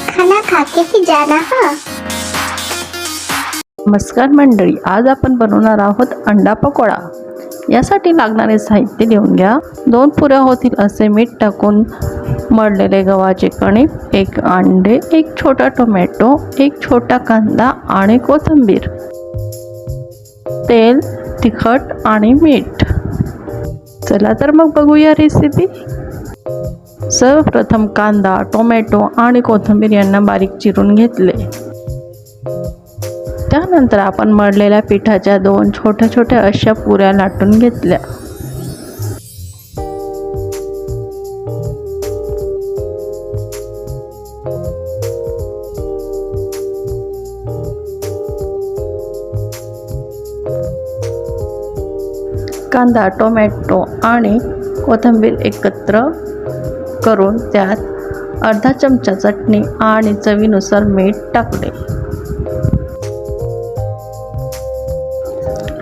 खाना खा के ही जाना हाँ। नमस्कार मंडळी, आज आपण बनवणार आहोत अंडा पकोडा। यासाठी लागणारे साहित्य लिहून घ्या। 2 पुऱ्या होतील असे मीठ टाकून मळलेले गव्हाचे कणिक, 1 अंडे, 1 छोटा टोमॅटो, 1 छोटा कांदा आणि कोथिंबीर, तेल, तिखट आणि मीठ। चला तर मग बघूया रेसिपी। सर्वप्रथम कांदा, टोमॅटो आणि कोथिंबीर यांना बारीक चिरून घेतले। त्यानंतर आपण मळलेल्या पिठाच्या 2 छोट्या छोट्या अशा पुऱ्या लाटून घेतल्या। कांदा, टोमॅटो आणि कोथिंबीर एकत्र करून त्यात अर्धा चमचा चटणी आणि चवीनुसार मीठ टाकले।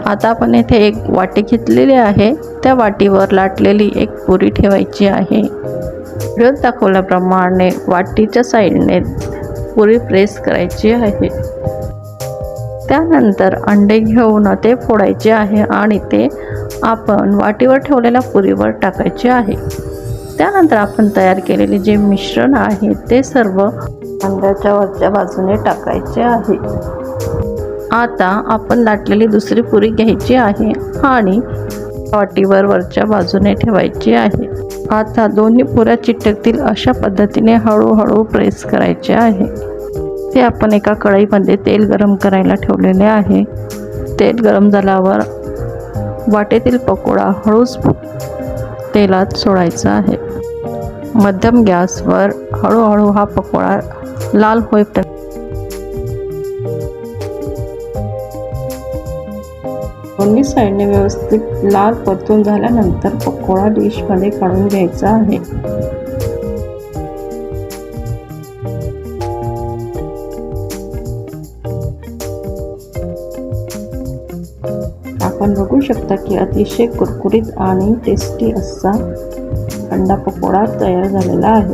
आता आपण येथे एक वाटी घेतलेली आहे। त्या वाटीवर लाटलेली एक पुरी ठेवायची आहे। व्हिडिओत दाखवल्याप्रमाणे वाटीच्या साईडने पुरी प्रेस करायची आहे। त्यानंतर अंडे घेऊन ते फोडायचे आहे आणि ते आपण वाटीवर ठेवलेल्या पुरीवर टाकायचे आहे। त्यानंतर आपण तयार केलेले जे मिश्रण आहे ते सर्व अंड्याच्या वरच्या बाजूने टाकायचे आहे। आता आपण लाटलेली दुसरी पुरी घ्यायची आहे आणि वाटीवर वरच्या बाजूने ठेवायची आहे। आता दोन्ही पुऱ्या चिटकतील अशा पद्धतीने हळूहळू प्रेस करायचे आहे। ते आपण एका कढईमध्ये तेल गरम करायला ठेवलेले आहे। तेल गरम झाल्यावर वाटेतील पकोडा हळूच तेलात सोडायचा आहे। मध्यम गॅसवर हळूहळू हा पकोडा लाल होईपर्यंत दोन्ही साईडने व्यवस्थित लाल परतून झाल्यानंतर पकोडा डिशमध्ये काढून घ्यायचा आहे। आपण बघू शकता की अतिशय कुरकुरीत आणि टेस्टी असा अंडा पकोडा तयार झालेला आहे।